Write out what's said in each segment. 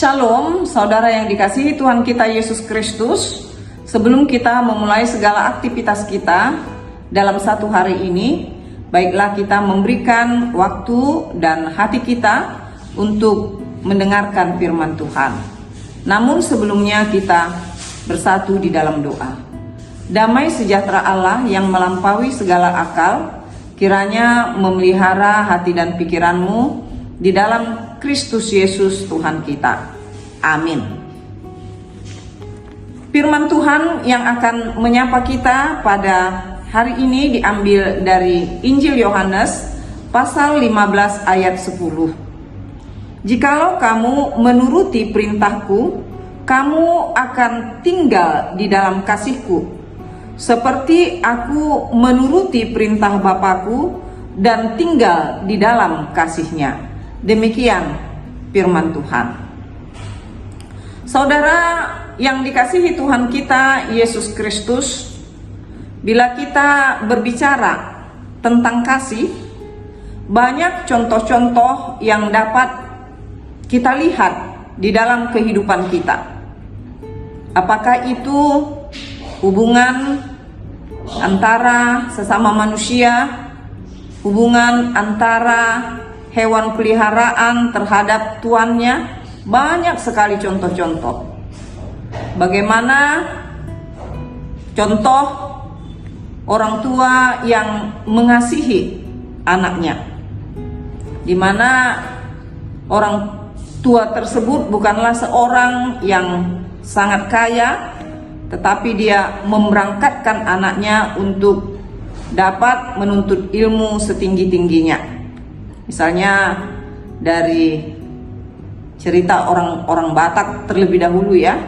Shalom, saudara yang dikasihi Tuhan kita Yesus Kristus. Sebelum kita memulai segala aktivitas kita dalam satu hari ini, baiklah kita memberikan waktu dan hati kita untuk mendengarkan firman Tuhan. Namun sebelumnya kita bersatu di dalam doa. Damai sejahtera Allah yang melampaui segala akal, kiranya memelihara hati dan pikiranmu di dalam Kristus Yesus Tuhan kita. Amin. Firman Tuhan yang akan menyapa kita pada hari ini diambil dari Injil Yohanes pasal 15 ayat 10. Jikalau kamu menuruti perintahku, kamu akan tinggal di dalam kasihku, seperti aku menuruti perintah Bapakku dan tinggal di dalam kasihnya. Demikian firman Tuhan. Saudara yang dikasihi Tuhan kita Yesus Kristus, bila kita berbicara tentang kasih, banyak contoh-contoh yang dapat kita lihat di dalam kehidupan kita. Apakah itu hubungan antara sesama manusia, hubungan antara hewan peliharaan terhadap tuannya, banyak sekali contoh-contoh. Bagaimana contoh orang tua yang mengasihi anaknya, di mana orang tua tersebut bukanlah seorang yang sangat kaya, tetapi dia memberangkatkan anaknya untuk dapat menuntut ilmu setinggi-tingginya. Misalnya dari cerita orang-orang Batak terlebih dahulu ya,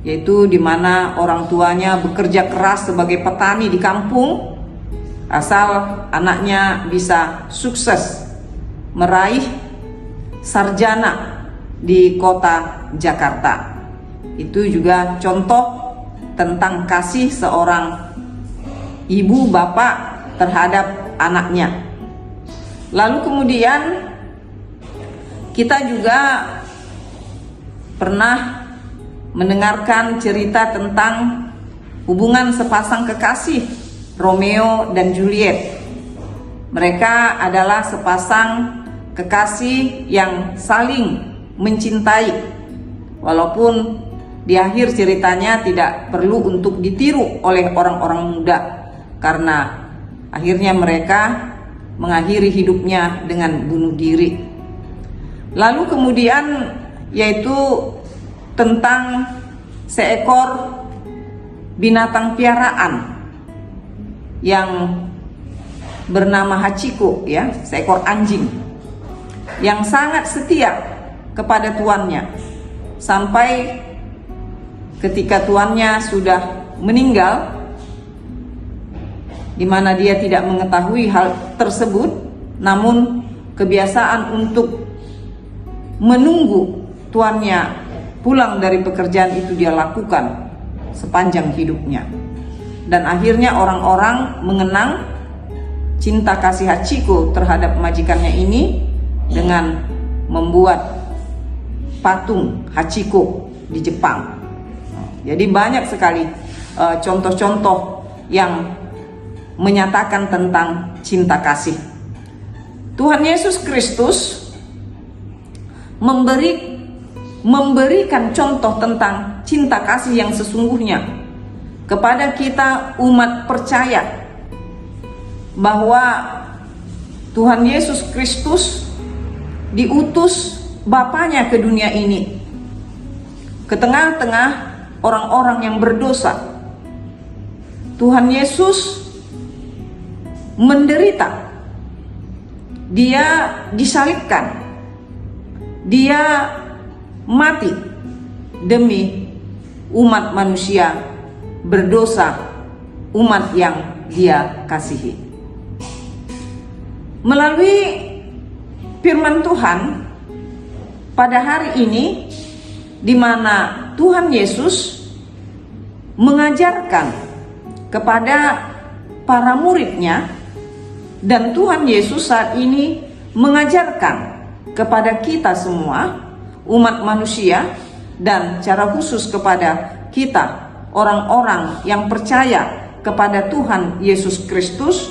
yaitu di mana orang tuanya bekerja keras sebagai petani di kampung, asal anaknya bisa sukses meraih sarjana di kota Jakarta. Itu juga contoh tentang kasih seorang ibu bapak terhadap anaknya. Lalu kemudian kita juga pernah mendengarkan cerita tentang hubungan sepasang kekasih Romeo dan Juliet. Mereka adalah sepasang kekasih yang saling mencintai, walaupun di akhir ceritanya tidak perlu untuk ditiru oleh orang-orang muda, karena akhirnya mereka mengakhiri hidupnya dengan bunuh diri. Lalu kemudian yaitu tentang seekor binatang piaraan yang bernama Hachiko ya, seekor anjing yang sangat setia kepada tuannya, sampai ketika tuannya sudah meninggal, di mana dia tidak mengetahui hal tersebut, namun kebiasaan untuk menunggu tuannya pulang dari pekerjaan itu dia lakukan sepanjang hidupnya. Dan akhirnya orang-orang mengenang cinta kasih Hachiko terhadap majikannya ini dengan membuat patung Hachiko di Jepang. Jadi banyak sekali contoh-contoh yang menyatakan tentang cinta kasih. Tuhan Yesus Kristus memberikan contoh tentang cinta kasih yang sesungguhnya kepada kita umat percaya, bahwa Tuhan Yesus Kristus diutus Bapanya ke dunia ini, ke tengah-tengah orang-orang yang berdosa. Tuhan Yesus menderita, Dia disalibkan, Dia mati demi umat manusia berdosa, umat yang Dia kasihi. Melalui firman Tuhan pada hari ini, di mana Tuhan Yesus mengajarkan kepada para muridnya, dan Tuhan Yesus saat ini mengajarkan kepada kita semua umat manusia, dan secara khusus kepada kita orang-orang yang percaya kepada Tuhan Yesus Kristus,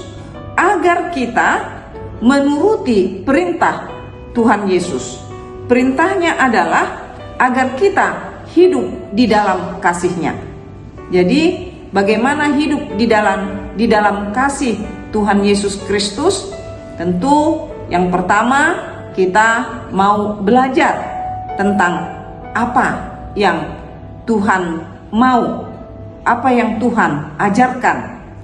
agar kita menuruti perintah Tuhan Yesus. Perintahnya adalah agar kita hidup di dalam kasih-Nya. Jadi bagaimana hidup di dalam kasih Tuhan Yesus Kristus? Tentu yang pertama, kita mau belajar tentang apa yang Tuhan mau, apa yang Tuhan ajarkan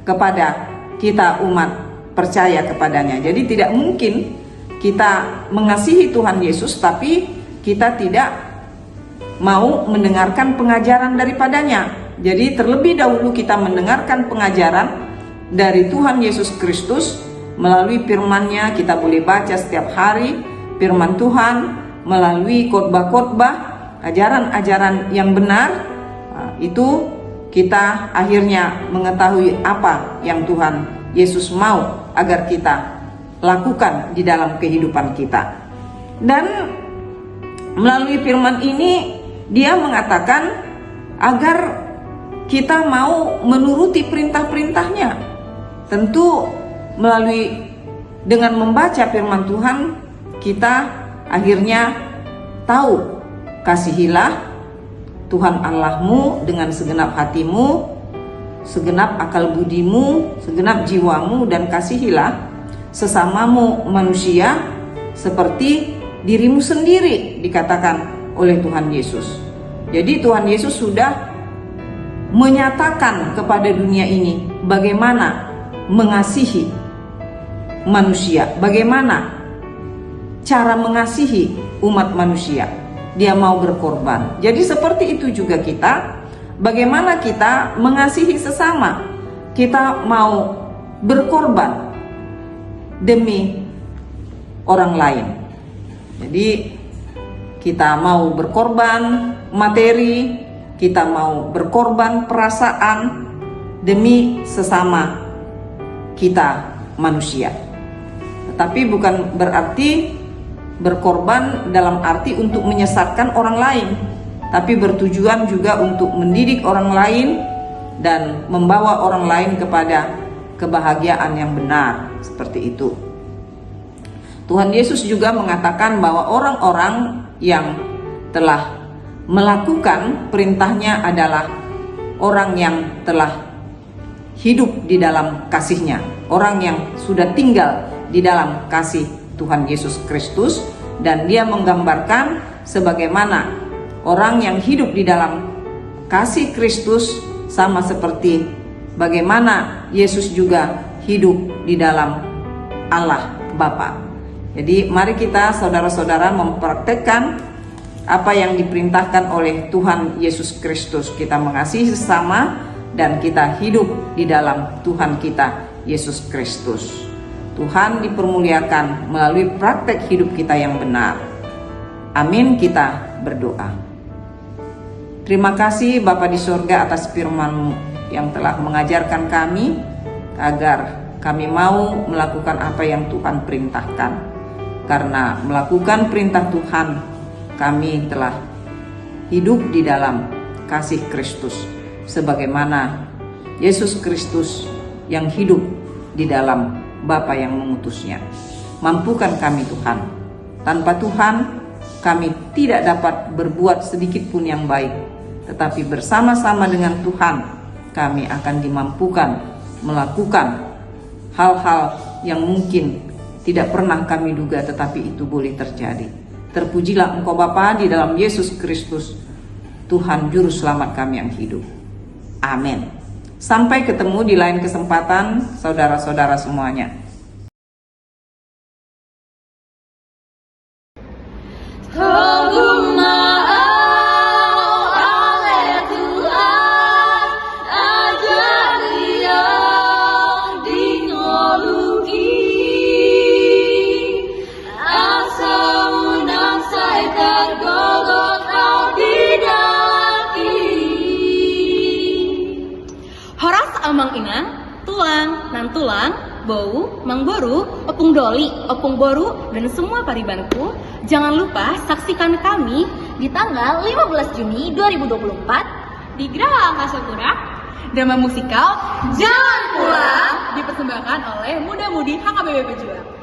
kepada kita umat percaya kepadanya. Jadi tidak mungkin kita mengasihi Tuhan Yesus tapi kita tidak mau mendengarkan pengajaran daripadanya. Jadi terlebih dahulu kita mendengarkan pengajaran dari Tuhan Yesus Kristus melalui firman-Nya. Kita boleh baca setiap hari firman Tuhan, melalui khotbah-khotbah, ajaran-ajaran yang benar. Itu kita akhirnya mengetahui apa yang Tuhan Yesus mau agar kita lakukan di dalam kehidupan kita. Dan melalui firman ini Dia mengatakan agar kita mau menuruti perintah-perintahnya. Tentu melalui dengan membaca firman Tuhan, kita akhirnya tahu, kasihilah Tuhan Allahmu dengan segenap hatimu, segenap akal budimu, segenap jiwamu, dan kasihilah sesamamu manusia seperti dirimu sendiri, dikatakan oleh Tuhan Yesus. Jadi Tuhan Yesus sudah menyatakan kepada dunia ini bagaimana mengasihi manusia, bagaimana cara mengasihi umat manusia. Dia mau berkorban. Jadi seperti itu juga kita, bagaimana kita mengasihi sesama. Kita mau berkorban demi orang lain. Jadi kita mau berkorban materi, kita mau berkorban perasaan demi sesama kita manusia. Tetapi bukan berarti berkorban dalam arti untuk menyesatkan orang lain, tapi bertujuan juga untuk mendidik orang lain dan membawa orang lain kepada kebahagiaan yang benar, seperti itu. Tuhan Yesus juga mengatakan bahwa orang-orang yang telah melakukan perintahnya adalah orang yang telah hidup di dalam kasih-Nya, orang yang sudah tinggal di dalam kasih Tuhan Yesus Kristus. Dan Dia menggambarkan sebagaimana orang yang hidup di dalam kasih Kristus sama seperti bagaimana Yesus juga hidup di dalam Allah Bapa. Jadi mari kita saudara-saudara mempraktekkan apa yang diperintahkan oleh Tuhan Yesus Kristus. Kita mengasihi sesama dan kita hidup di dalam Tuhan kita Yesus Kristus. Tuhan dipermuliakan melalui praktek hidup kita yang benar. Amin. Kita berdoa. Terima kasih Bapa di surga atas firman-Mu yang telah mengajarkan kami agar kami mau melakukan apa yang Tuhan perintahkan. Karena melakukan perintah Tuhan, kami telah hidup di dalam kasih Kristus, sebagaimana Yesus Kristus yang hidup di dalam Bapa yang mengutusnya. Mampukan kami Tuhan. Tanpa Tuhan, kami tidak dapat berbuat sedikit pun yang baik. Tetapi bersama-sama dengan Tuhan, kami akan dimampukan melakukan hal-hal yang mungkin tidak pernah kami duga, tetapi itu boleh terjadi. Terpujilah Engkau Bapa di dalam Yesus Kristus, Tuhan Juru Selamat kami yang hidup. Amin. Sampai ketemu di lain kesempatan, saudara-saudara semuanya. Amang inang, tulang, nan tulang, bau, mangboru, opung doli, opung boru, dan semua paribanku. Jangan lupa saksikan kami di tanggal 15 Juni 2024 di Geraha Angkasa Pura. Drama musikal Jangan Pulang dipersembahkan oleh Muda Mudi HKBP Pejuang.